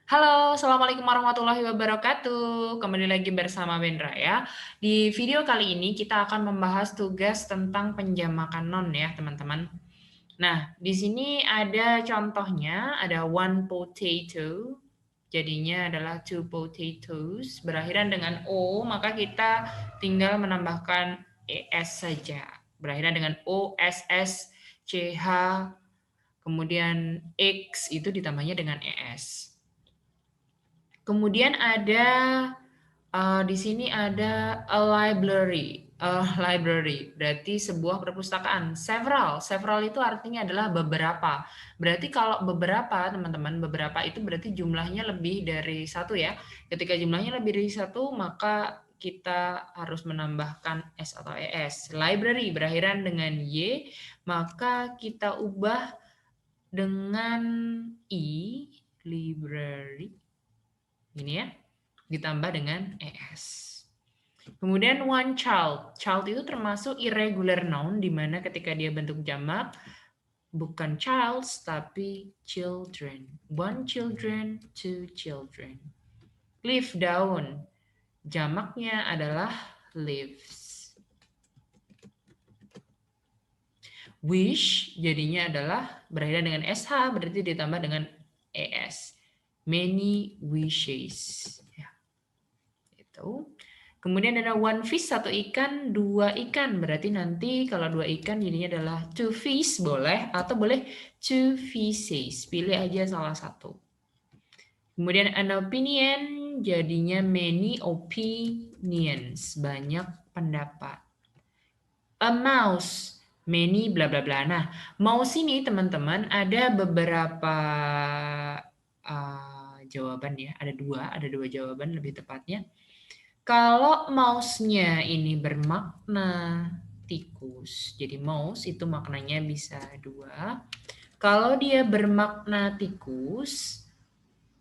Halo, assalamualaikum warahmatullahi wabarakatuh. Kembali lagi bersama Bendra ya. Di video kali ini kita akan membahas tugas tentang penjamakan non ya, teman-teman. Nah, di sini ada contohnya, ada one potato. Jadinya adalah two potatoes. Berakhiran dengan O, maka kita tinggal menambahkan ES saja. Berakhiran dengan O, SS, CH, kemudian X itu ditambahnya dengan ES. Kemudian ada di sini ada a library. Library berarti sebuah perpustakaan. Several itu artinya adalah beberapa. Berarti kalau beberapa, teman-teman, beberapa itu berarti jumlahnya lebih dari satu ya. Ketika jumlahnya lebih dari satu, maka kita harus menambahkan S atau ES. Library berakhiran dengan Y, maka kita ubah dengan I, library. Ini ya, ditambah dengan ES. Kemudian one child. Child itu termasuk irregular noun, di mana ketika dia bentuk jamak, bukan childs, tapi children. One children, two children. Leaf, daun. Jamaknya adalah leaves. Wish, jadinya adalah berbeda dengan SH, berarti ditambah dengan ES. Many wishes. Ya, itu. Kemudian ada one fish, satu ikan, dua ikan. Berarti nanti kalau dua ikan jadinya adalah two fish, boleh. Atau boleh two fishes. Pilih aja salah satu. Kemudian an opinion, jadinya many opinions. Banyak pendapat. A mouse, many bla bla bla. Nah, mouse ini teman-teman ada beberapa jawaban ya. Ada dua jawaban lebih tepatnya. Kalau mouse-nya ini bermakna tikus, jadi mouse itu maknanya bisa dua. Kalau dia bermakna tikus,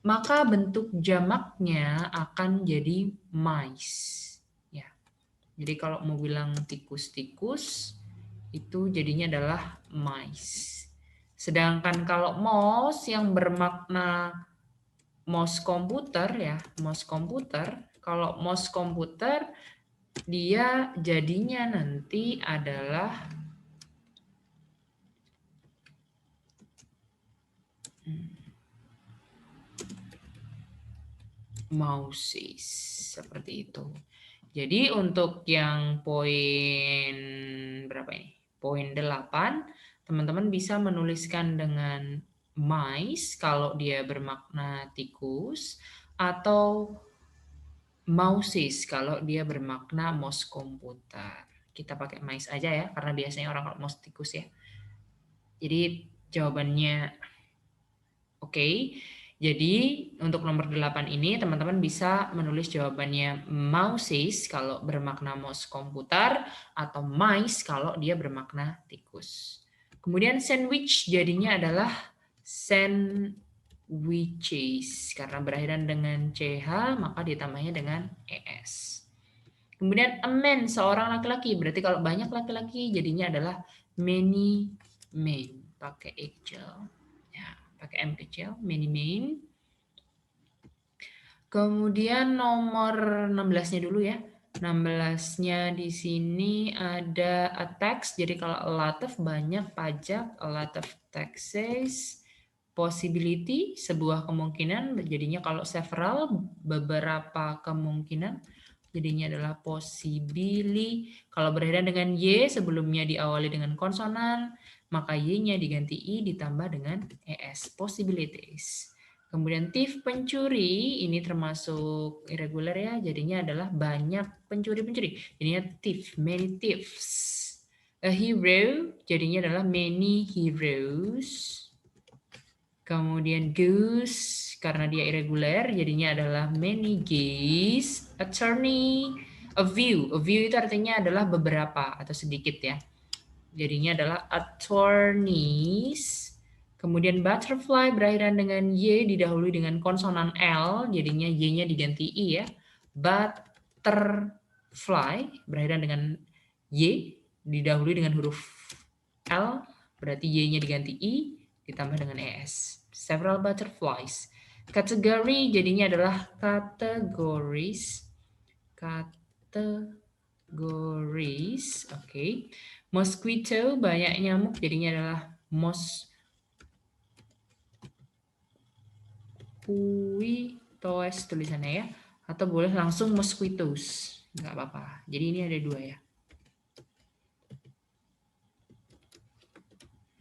maka bentuk jamaknya akan jadi mice. Ya. Jadi kalau mau bilang tikus-tikus, itu jadinya adalah mice. Sedangkan kalau mouse yang bermakna mouse komputer ya, mouse komputer, kalau mouse komputer dia jadinya nanti adalah mouses seperti itu. Jadi untuk yang poin berapa ini? Poin 8, teman-teman bisa menuliskan dengan mice kalau dia bermakna tikus atau mouses kalau dia bermakna mouse komputer. Kita pakai mice aja ya, karena biasanya orang kalau mouse tikus ya. Jadi jawabannya oke. Jadi untuk nomor 8 ini teman-teman bisa menulis jawabannya mouses kalau bermakna mouse komputer atau mice kalau dia bermakna tikus. Kemudian sandwich jadinya adalah sandwiches karena berakhiran dengan CH maka ditambahnya dengan ES. Kemudian a man, seorang laki-laki. Berarti kalau banyak laki-laki jadinya adalah many men. Pakai kecil. Ya, pakai M kecil, many men. Kemudian nomor 16-nya dulu ya. 16-nya di sini ada a tax. Jadi kalau a lot of banyak pajak, a lot of taxes. Possibility, sebuah kemungkinan. Jadinya kalau several, beberapa kemungkinan. Jadinya adalah possibly. Kalau berbeda dengan Y, sebelumnya diawali dengan konsonan, maka Y-nya diganti I ditambah dengan ES. Possibilities. Kemudian thief, pencuri, ini termasuk irregular ya, jadinya adalah banyak pencuri-pencuri. Jadinya thief, many thieves. A hero, jadinya adalah many heroes. Kemudian goose, karena dia irregular, jadinya adalah many geese. Attorney, a view itu artinya adalah beberapa atau sedikit ya. Jadinya adalah attorneys. Kemudian butterfly berakhiran dengan Y didahului dengan konsonan L, jadinya Y-nya diganti I ya. Butterfly berakhiran dengan Y didahului dengan huruf L, berarti Y-nya diganti I ditambah dengan ES. Several butterflies. Kategori jadinya adalah categories. Categories, oke. Mosquito, banyak nyamuk, jadinya adalah mosquitoes tulisannya ya. Atau boleh langsung mosquitoes, nggak apa-apa. Jadi ini ada dua ya.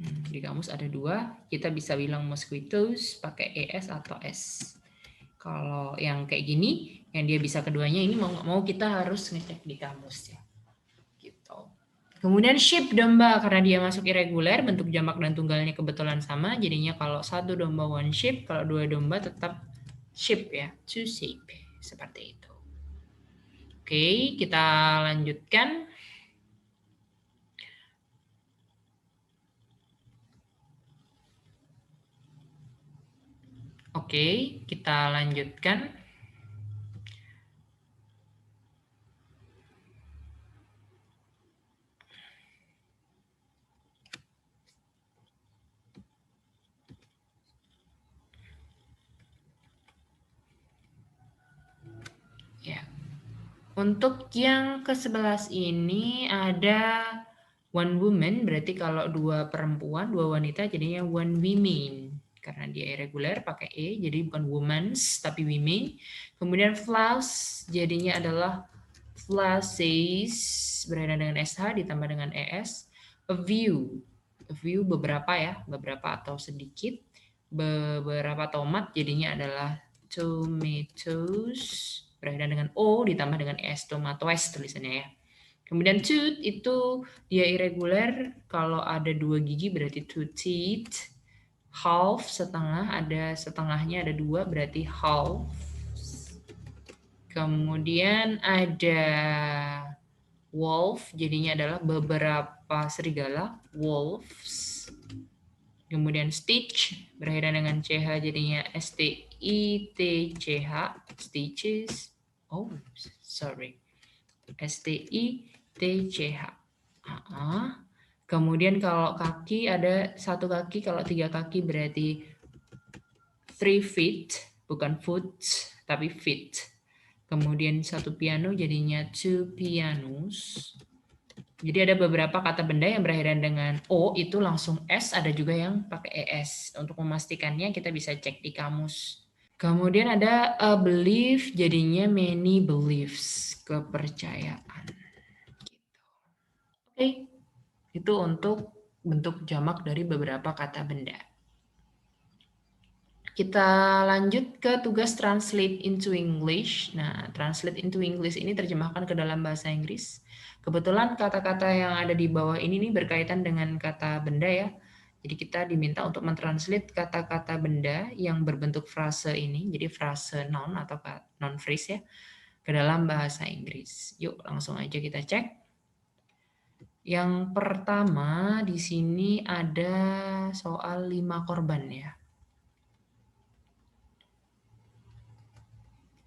Di kamus ada dua, kita bisa bilang mosquitoes pakai ES atau S. Kalau yang kayak gini, yang dia bisa keduanya, ini mau nggak mau kita harus ngecek di kamus ya. Gitu. Kemudian sheep, domba, karena dia masuk irregular, bentuk jamak dan tunggalnya kebetulan sama, jadinya kalau satu domba one sheep, kalau dua domba tetap sheep ya, two sheep, seperti itu. Oke, kita lanjutkan. Oke, kita lanjutkan. Ya. Untuk yang ke-11 ini ada one woman, berarti kalau dua perempuan, dua wanita jadinya one women. Karena dia irregular pakai E, jadi bukan womans tapi women. Kemudian flowers jadinya adalah flashes, berhubungan dengan SH ditambah dengan ES. A view beberapa ya, beberapa atau sedikit. Beberapa tomat jadinya adalah tomatoes, berhubungan dengan O ditambah dengan S, tomatoes tulisannya ya. Kemudian tooth itu dia irregular, kalau ada dua gigi berarti two teeth. Half, setengah, ada setengahnya ada dua berarti half. Kemudian ada wolf, jadinya adalah beberapa serigala, wolves. Kemudian stitch, berhubungan dengan CH jadinya STITCH, stitches. Oh, sorry. STITCH. Kemudian kalau kaki ada satu kaki, kalau tiga kaki berarti 3 feet, bukan foot, tapi feet. Kemudian satu piano jadinya two pianos. Jadi ada beberapa kata benda yang berakhir dengan O itu langsung S, ada juga yang pakai ES. Untuk memastikannya kita bisa cek di kamus. Kemudian ada a belief jadinya many beliefs, kepercayaan. Oke, itu untuk bentuk jamak dari beberapa kata benda. Kita lanjut ke tugas translate into English. Nah, translate into English ini terjemahkan ke dalam bahasa Inggris. Kebetulan kata-kata yang ada di bawah ini nih berkaitan dengan kata benda ya. Jadi kita diminta untuk mentranslate kata-kata benda yang berbentuk frase ini, jadi frase noun atau noun phrase ya, ke dalam bahasa Inggris. Yuk langsung aja kita cek. Yang pertama di sini ada soal 5 korban ya.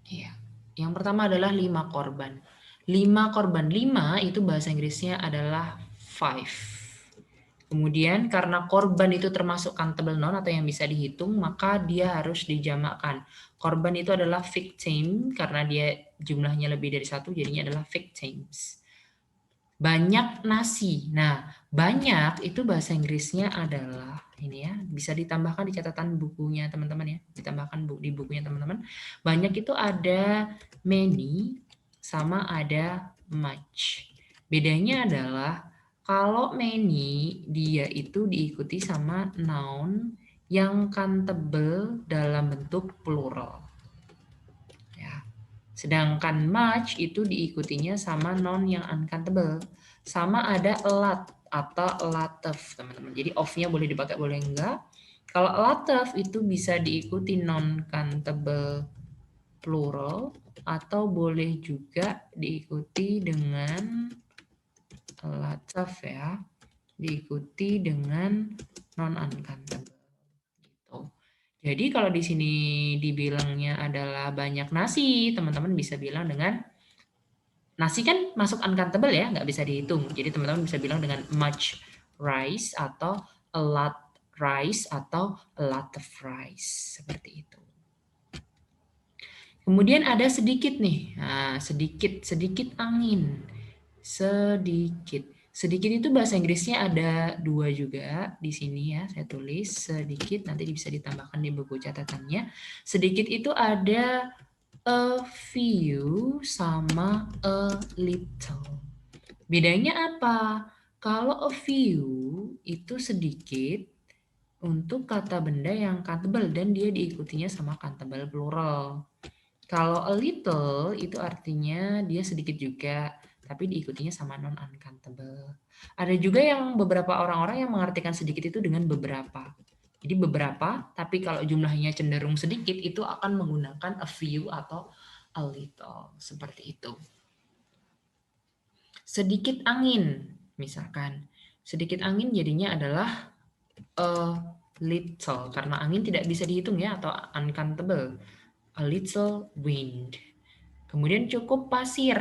Iya. Yang pertama adalah 5 korban. 5 korban. 5 itu bahasa Inggrisnya adalah 5. Kemudian karena korban itu termasuk countable noun atau yang bisa dihitung, maka dia harus dijamakkan. Korban itu adalah victim, karena dia jumlahnya lebih dari 1, jadinya adalah victims. Banyak nasi. Nah, banyak itu bahasa Inggrisnya adalah, ini ya, bisa ditambahkan di catatan bukunya teman-teman ya, ditambahkan di bukunya teman-teman. Banyak itu ada many sama ada much. Bedanya adalah kalau many dia itu diikuti sama noun yang countable dalam bentuk plural. Ya. Sedangkan much itu diikutinya sama noun yang uncountable. Sama ada a lot atau a lot of, teman-teman. Jadi of-nya boleh dipakai, boleh enggak. Kalau a lot of itu bisa diikuti non countable plural atau boleh juga diikuti dengan a lot of ya, diikuti dengan non uncountable. Gitu. Jadi kalau di sini dibilangnya adalah banyak nasi, teman-teman bisa bilang dengan nasi kan masuk uncountable ya, nggak bisa dihitung. Jadi teman-teman bisa bilang dengan much rice atau a lot rice atau a lot of rice, seperti itu. Kemudian ada sedikit nih. Nah, sedikit angin. Sedikit. Sedikit itu bahasa Inggrisnya ada 2 juga di sini ya. Saya tulis sedikit, nanti bisa ditambahkan di buku catatannya. Sedikit itu ada a few sama a little. Bedanya apa? Kalau a few itu sedikit untuk kata benda yang countable dan dia diikutinya sama countable plural. Kalau a little itu artinya dia sedikit juga, tapi diikutinya sama non uncountable. Ada juga yang beberapa orang-orang yang mengartikan sedikit itu dengan beberapa. Jadi beberapa, tapi kalau jumlahnya cenderung sedikit itu akan menggunakan a few atau a little, seperti itu. Sedikit angin, misalkan. Sedikit angin jadinya adalah a little, karena angin tidak bisa dihitung ya, atau uncountable. A little wind. Kemudian cukup pasir.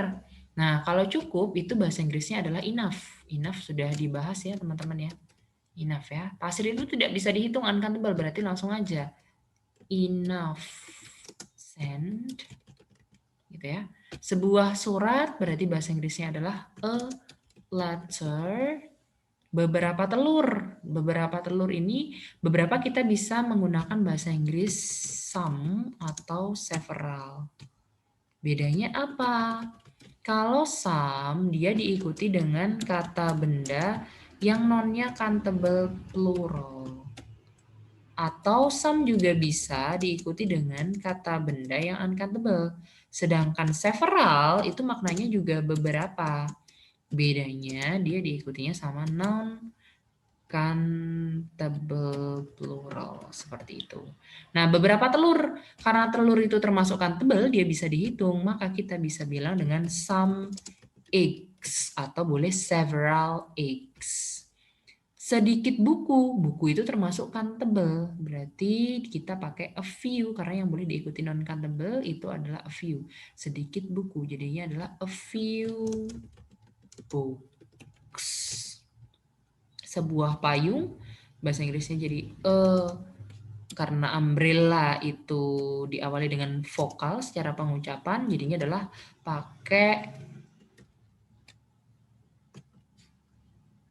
Nah, kalau cukup itu bahasa Inggrisnya adalah enough. Enough sudah dibahas ya teman-teman ya. Enough ya. Pasir itu tidak bisa dihitung uncountable, berarti langsung aja. Enough sand. Gitu ya. Sebuah surat berarti bahasa Inggrisnya adalah a letter. Beberapa telur. Beberapa telur ini, beberapa kita bisa menggunakan bahasa Inggris some atau several. Bedanya apa? Kalau some, dia diikuti dengan kata benda yang nonnya countable plural. Atau some juga bisa diikuti dengan kata benda yang uncountable. Sedangkan several itu maknanya juga beberapa. Bedanya dia diikutinya sama noun countable plural, seperti itu. Nah, beberapa telur, karena telur itu termasuk countable, dia bisa dihitung, maka kita bisa bilang dengan some eggs atau boleh several eggs. Sedikit buku, buku itu termasuk countable, berarti kita pakai a few karena yang boleh diikuti non countable itu adalah a few. Sedikit buku, jadinya adalah a few books. Sebuah payung, bahasa Inggrisnya jadi karena umbrella itu diawali dengan vokal secara pengucapan, jadinya adalah pakai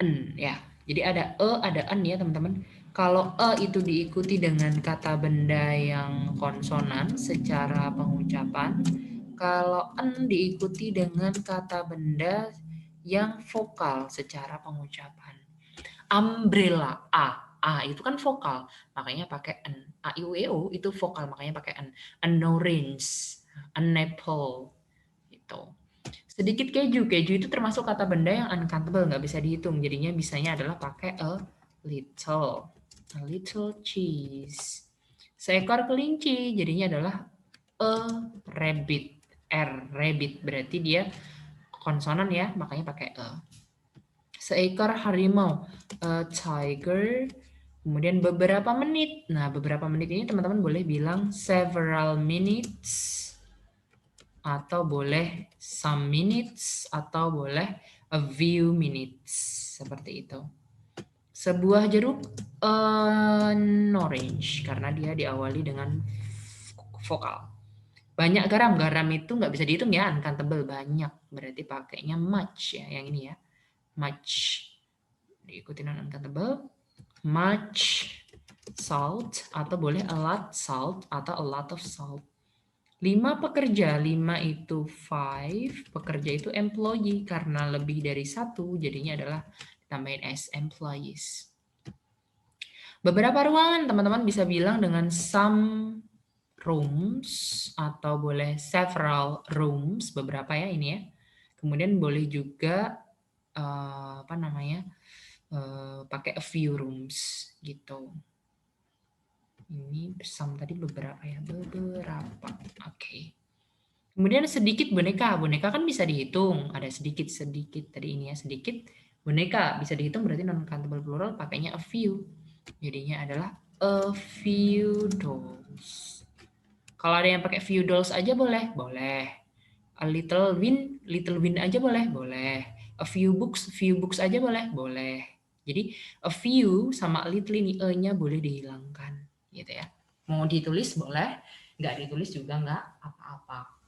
en ya. Jadi ada ada en ya teman-teman. Kalau itu diikuti dengan kata benda yang konsonan secara pengucapan, kalau en diikuti dengan kata benda yang vokal secara pengucapan. Umbrella, A itu kan vokal, makanya pakai N. A, I, U, E, O itu vokal, makanya pakai N. An orange, an apple, gitu. Sedikit keju, keju itu termasuk kata benda yang uncountable, nggak bisa dihitung. Jadinya bisanya adalah pakai a little cheese. Seekor kelinci, jadinya adalah a rabbit. Rabbit berarti dia konsonan ya, makanya pakai a. Seekor harimau, a tiger. Kemudian beberapa menit. Nah, beberapa menit ini teman-teman boleh bilang several minutes, atau boleh some minutes, atau boleh a few minutes. Seperti itu. Sebuah jeruk, an orange, karena dia diawali dengan vokal. Banyak garam, garam itu nggak bisa dihitung ya, uncountable, banyak. Berarti pakainya much ya, yang ini ya. Much. Diikuti non uncountable. Much salt, atau boleh a lot salt, atau a lot of salt. 5 pekerja, 5 itu 5, pekerja itu employee, karena lebih dari 1, jadinya adalah ditambahin s, employees. Beberapa ruangan, teman-teman bisa bilang dengan some rooms, atau boleh several rooms, beberapa ya ini ya. Kemudian boleh juga apa namanya, pakai a few rooms gitu. Ini some tadi beberapa ya, beberapa. Oke. Kemudian sedikit boneka, boneka kan bisa dihitung, ada sedikit-sedikit tadi ini ya, sedikit boneka bisa dihitung, berarti non countable plural pakainya a few. Jadinya adalah a few dolls. Kalau ada yang pakai few dolls aja boleh, boleh. A little win aja boleh, boleh. A few books aja boleh, boleh. Jadi a few sama a little ini e-nya boleh dihilangkan, gitu ya. Mau ditulis boleh, nggak ditulis juga nggak apa-apa.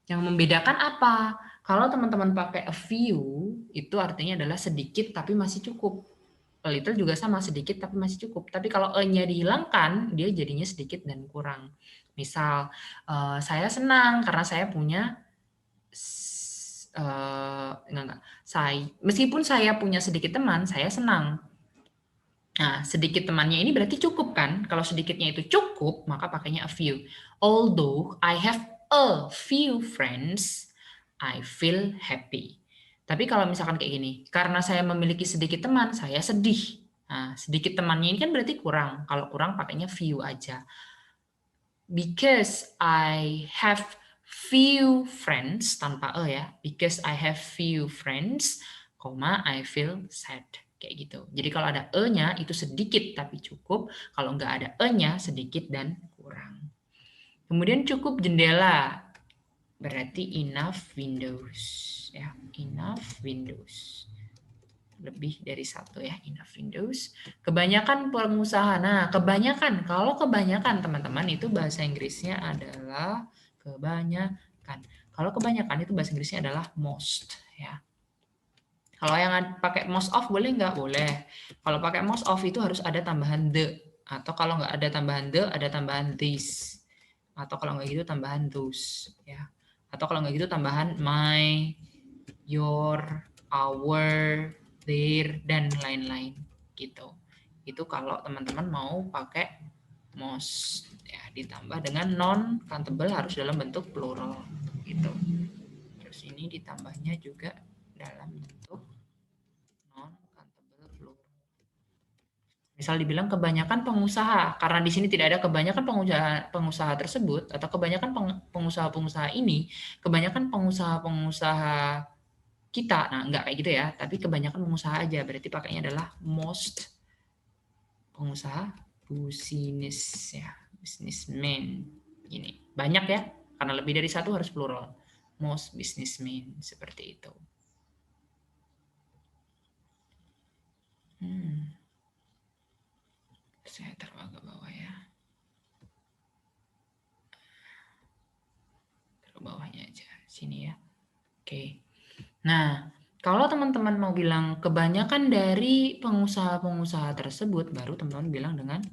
Yang membedakan apa? Kalau teman-teman pakai a few, itu artinya adalah sedikit tapi masih cukup. A little juga sama, sedikit tapi masih cukup. Tapi kalau e-nya dihilangkan, dia jadinya sedikit dan kurang. Misal, saya senang karena saya punya meskipun saya punya sedikit teman, saya senang. Nah, sedikit temannya ini berarti cukup kan? Kalau sedikitnya itu cukup, maka pakainya a few. Although I have a few friends, I feel happy. Tapi kalau misalkan kayak gini, karena saya memiliki sedikit teman, saya sedih. Nah, sedikit temannya ini kan berarti kurang. Kalau kurang pakainya few aja. Because I have few friends, tanpa e ya. Because I have few friends, I feel sad. Kayak gitu. Jadi kalau ada e-nya itu sedikit tapi cukup. Kalau nggak ada e-nya sedikit dan kurang. Kemudian cukup jendela. Berarti enough windows. Ya, enough windows. Lebih dari satu ya, enough windows. Kebanyakan pengusaha. Nah, kebanyakan. Kalau kebanyakan teman-teman itu bahasa Inggrisnya adalah kebanyakan. Kalau kebanyakan itu bahasa Inggrisnya adalah most ya. Kalau yang pakai most of boleh nggak? Boleh. Kalau pakai most of itu harus ada tambahan the. Atau kalau nggak ada tambahan the, ada tambahan this. Atau kalau nggak gitu tambahan those. Ya. Atau kalau nggak gitu tambahan my, your, our, their, dan lain-lain. Gitu. Itu kalau teman-teman mau pakai most. Ya, ditambah dengan non-countable harus dalam bentuk plural. Gitu. Terus ini ditambahnya juga dalam bentuk non-countable plural. Misal dibilang kebanyakan pengusaha, karena di sini tidak ada kebanyakan pengusaha tersebut atau kebanyakan pengusaha-pengusaha ini, kebanyakan pengusaha-pengusaha kita. Nah, enggak kayak gitu ya, tapi kebanyakan pengusaha aja. Berarti pakainya adalah most pengusaha, business ya, businessman. Ini banyak ya, karena lebih dari satu harus plural. Most businessmen seperti itu. Saya taruh agak bawah ya. Taruh bawahnya aja, sini ya. Oke. Nah, kalau teman-teman mau bilang kebanyakan dari pengusaha-pengusaha tersebut, baru teman-teman bilang dengan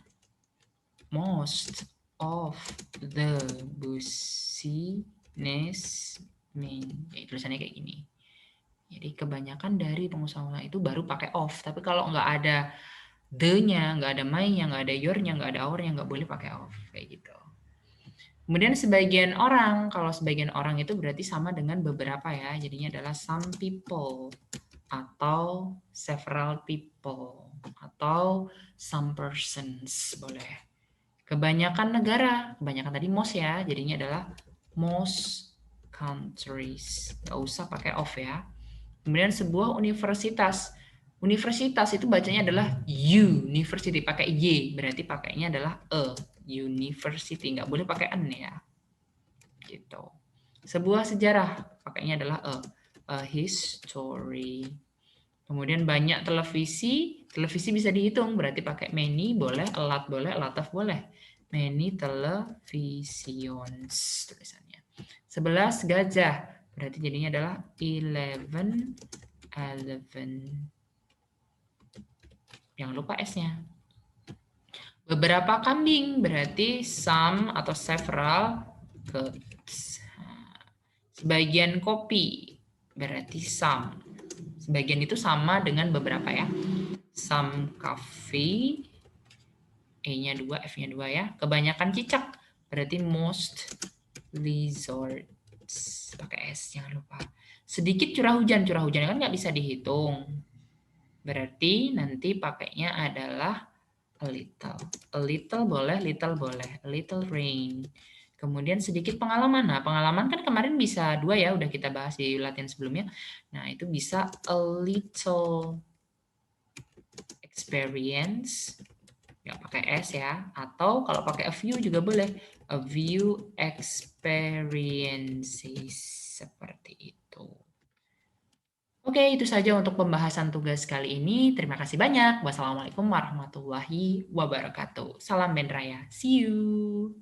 most of the businessmen. Ya, tulisannya kayak gini. Jadi kebanyakan dari pengusaha itu baru pakai of. Tapi kalau nggak ada the-nya, nggak ada my-nya, nggak ada your-nya, nggak ada our-nya, nggak boleh pakai of. Kayak gitu. Kemudian sebagian orang, kalau sebagian orang itu berarti sama dengan beberapa ya. Jadinya adalah some people atau several people atau some persons boleh. Kebanyakan negara, kebanyakan tadi most ya, jadinya adalah most countries. Gak usah pakai of ya. Kemudian sebuah universitas. Universitas itu bacanya adalah university, pakai y, berarti pakainya adalah a, university, nggak boleh pakai an ya. Gitu. Sebuah sejarah, pakainya adalah a history. Kemudian banyak televisi, televisi bisa dihitung, berarti pakai many boleh, a lot boleh, a lot of boleh. Many televisions tulisannya. 11 gajah, berarti jadinya adalah 11. Jangan lupa S-nya. Beberapa kambing, berarti some atau several goats. Sebagian kopi, berarti some. Sebagian itu sama dengan beberapa ya. Some coffee, E-nya 2, F-nya 2 ya. Kebanyakan cicak, berarti most lizards. Pakai S, jangan lupa. Sedikit curah hujan kan nggak bisa dihitung. Berarti nanti pakainya adalah a little. A little boleh, little boleh. A little rain. Kemudian sedikit pengalaman. Nah, pengalaman kan kemarin bisa 2 ya, udah kita bahas di latihan sebelumnya. Nah, itu bisa a little experience. Nggak pakai S ya. Atau kalau pakai a few juga boleh. A few experiences. Seperti itu. Oke, itu saja untuk pembahasan tugas kali ini. Terima kasih banyak. Wassalamualaikum warahmatullahi wabarakatuh. Salam Benraya. See you.